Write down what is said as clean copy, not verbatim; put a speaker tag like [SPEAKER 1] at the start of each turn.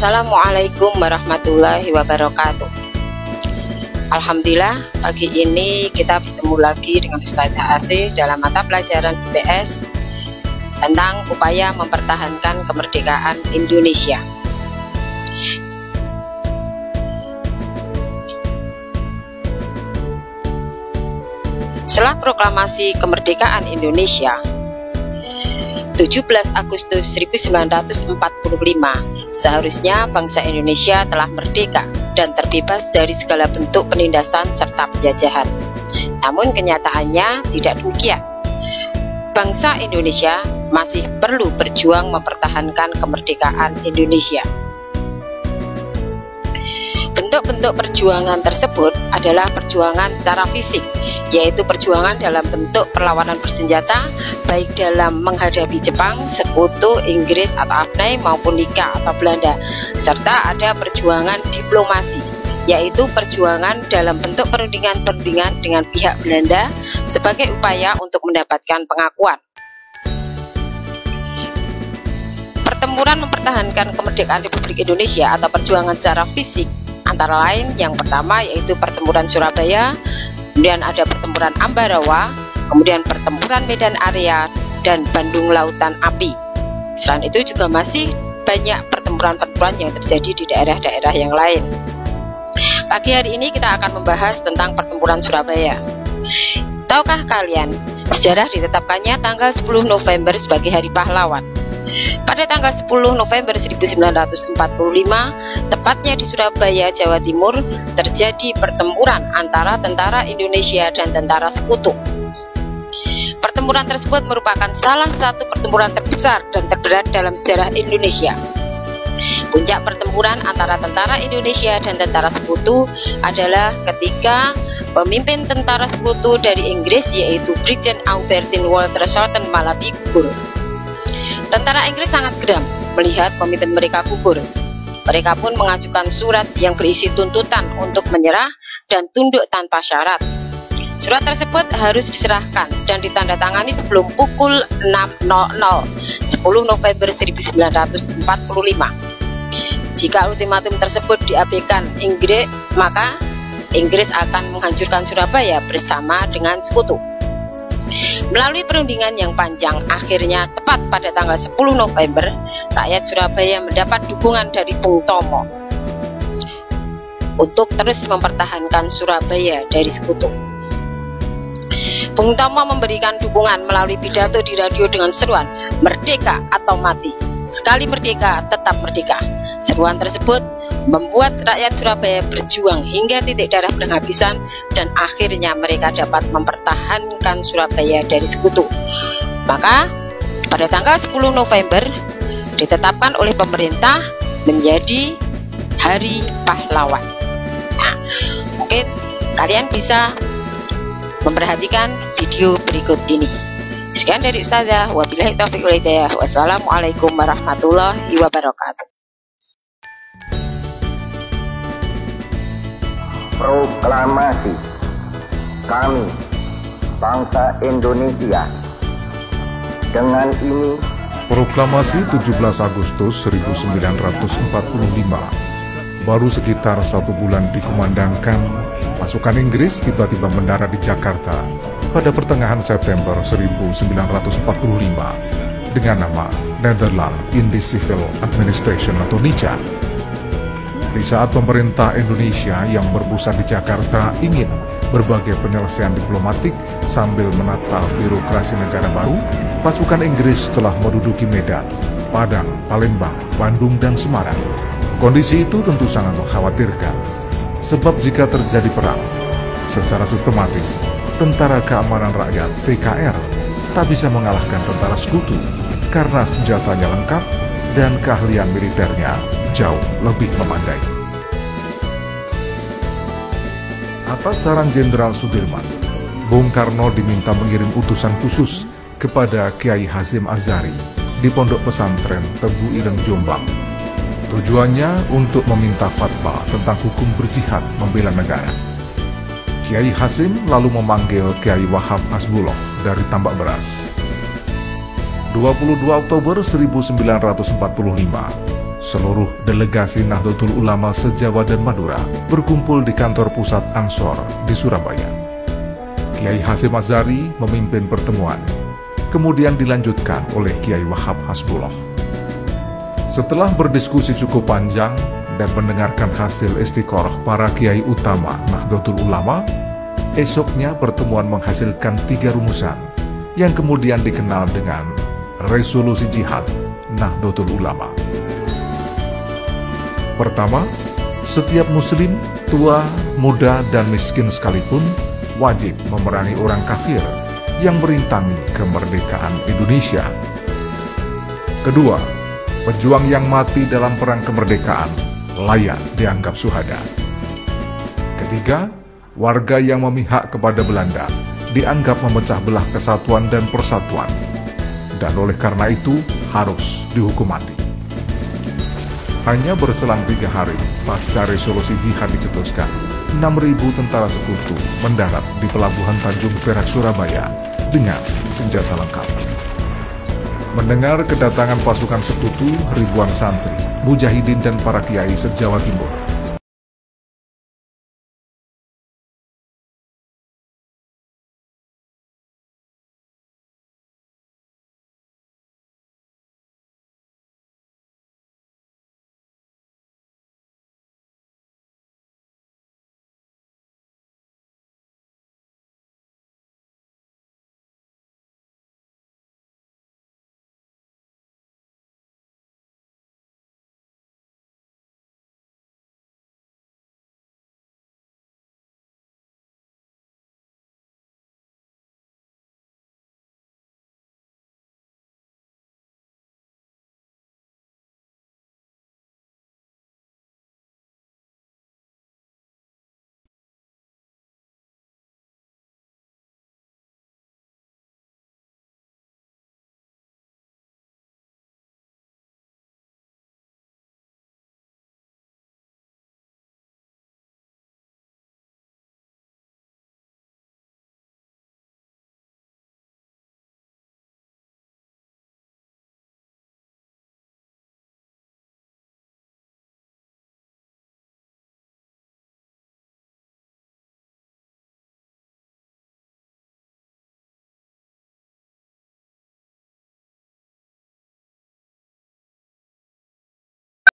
[SPEAKER 1] Assalamualaikum warahmatullahi wabarakatuh. Alhamdulillah, pagi ini kita bertemu lagi dengan Ustazah Asih dalam mata pelajaran IPS tentang upaya mempertahankan kemerdekaan Indonesia. Setelah proklamasi kemerdekaan Indonesia 17 Agustus 1945, seharusnya bangsa Indonesia telah merdeka dan terbebas dari segala bentuk penindasan serta penjajahan. Namun kenyataannya tidak demikian. Bangsa Indonesia masih perlu berjuang mempertahankan kemerdekaan Indonesia. Bentuk-bentuk perjuangan tersebut adalah perjuangan secara fisik, yaitu perjuangan dalam bentuk perlawanan bersenjata, baik dalam menghadapi Jepang, Sekutu, Inggris atau Abnai maupun Nika atau Belanda, serta ada perjuangan diplomasi, yaitu perjuangan dalam bentuk perundingan-perundingan dengan pihak Belanda sebagai upaya untuk mendapatkan pengakuan. Pertempuran mempertahankan kemerdekaan Republik Indonesia atau perjuangan secara fisik antara lain yang pertama yaitu pertempuran Surabaya, kemudian ada pertempuran Ambarawa, kemudian pertempuran Medan Area, dan Bandung Lautan Api. Selain itu juga masih banyak pertempuran-pertempuran yang terjadi di daerah-daerah yang lain. Pagi hari ini kita akan membahas tentang pertempuran Surabaya. Tahukah kalian, sejarah ditetapkannya tanggal 10 November sebagai Hari Pahlawan. Pada tanggal 10 November 1945, tepatnya di Surabaya, Jawa Timur, terjadi pertempuran antara tentara Indonesia dan tentara Sekutu. Pertempuran tersebut merupakan salah satu pertempuran terbesar dan terberat dalam sejarah Indonesia. Puncak pertempuran antara tentara Indonesia dan tentara Sekutu adalah ketika pemimpin tentara Sekutu dari Inggris yaitu Brigjen Albertine Walter Shorten Malabi gugur. Tentara Inggris sangat geram melihat pemimpin mereka gugur. Mereka pun mengajukan surat yang berisi tuntutan untuk menyerah dan tunduk tanpa syarat. Surat tersebut harus diserahkan dan ditandatangani sebelum pukul 6.00 10 November 1945. Jika ultimatum tersebut diabaikan Inggris, maka Inggris akan menghancurkan Surabaya bersama dengan Sekutu. Melalui perundingan yang panjang, akhirnya tepat pada tanggal 10 November, rakyat Surabaya mendapat dukungan dari Bung Tomo untuk terus mempertahankan Surabaya dari Sekutu. Bung Tomo memberikan dukungan melalui pidato di radio dengan seruan "Merdeka atau mati, sekali merdeka tetap merdeka". Seruan tersebut membuat rakyat Surabaya berjuang hingga titik darah penghabisan dan akhirnya mereka dapat mempertahankan Surabaya dari Sekutu. Maka pada tanggal 10 November ditetapkan oleh pemerintah menjadi Hari Pahlawan. Nah, mungkin kalian bisa memperhatikan video berikut ini. Sekian dari Ustazah, wabillahi taufiq wal hidayah. Wassalamualaikum warahmatullahi wabarakatuh.
[SPEAKER 2] Proklamasi kami bangsa Indonesia. Dengan ini
[SPEAKER 3] Proklamasi 17 Agustus 1945 baru sekitar 1 bulan dikumandangkan, pasukan Inggris tiba-tiba mendarat di Jakarta pada pertengahan September 1945 dengan nama Netherlands Indisch Civil Administration atau NICA. Di saat pemerintah Indonesia yang berpusat di Jakarta ingin berbagai penyelesaian diplomatik sambil menata birokrasi negara baru, pasukan Inggris telah menduduki Medan, Padang, Palembang, Bandung, dan Semarang. Kondisi itu tentu sangat mengkhawatirkan, sebab jika terjadi perang, secara sistematis, Tentara Keamanan Rakyat (TKR) tak bisa mengalahkan tentara Sekutu karena senjatanya lengkap dan keahlian militernya jauh lebih memadai. Atas saran Jenderal Sudirman, Bung Karno diminta mengirim utusan khusus kepada Kiai Hasyim Asy'ari di Pondok Pesantren Tebu Ireng, Jombang. Tujuannya untuk meminta fatwa tentang hukum berjihad membela negara. Kiai Hasyim lalu memanggil Kiai Wahab Hasbullah dari Tambak Beras. 22 Oktober 1945, seluruh delegasi Nahdlatul Ulama se-Jawa dan Madura berkumpul di kantor pusat Ansor di Surabaya. Kiai Hasyim Asy'ari memimpin pertemuan, kemudian dilanjutkan oleh Kiai Wahab Hasbullah. Setelah berdiskusi cukup panjang dan mendengarkan hasil istiqoroh para kiai utama Nahdlatul Ulama, esoknya pertemuan menghasilkan 3 rumusan yang kemudian dikenal dengan Resolusi Jihad Nahdlatul Ulama. Pertama, setiap muslim, tua, muda, dan miskin sekalipun wajib memerangi orang kafir yang merintangi kemerdekaan Indonesia. Kedua, pejuang yang mati dalam perang kemerdekaan layak dianggap syuhada. Ketiga, warga yang memihak kepada Belanda dianggap memecah belah kesatuan dan persatuan, dan oleh karena itu harus dihukum mati. Hanya berselang 3 hari pasca resolusi jihad dicetuskan, 6.000 tentara sekutu mendarat di pelabuhan Tanjung Perak, Surabaya dengan senjata lengkap. Mendengar kedatangan pasukan sekutu, ribuan santri, mujahidin dan para kiai se-Jawa Timur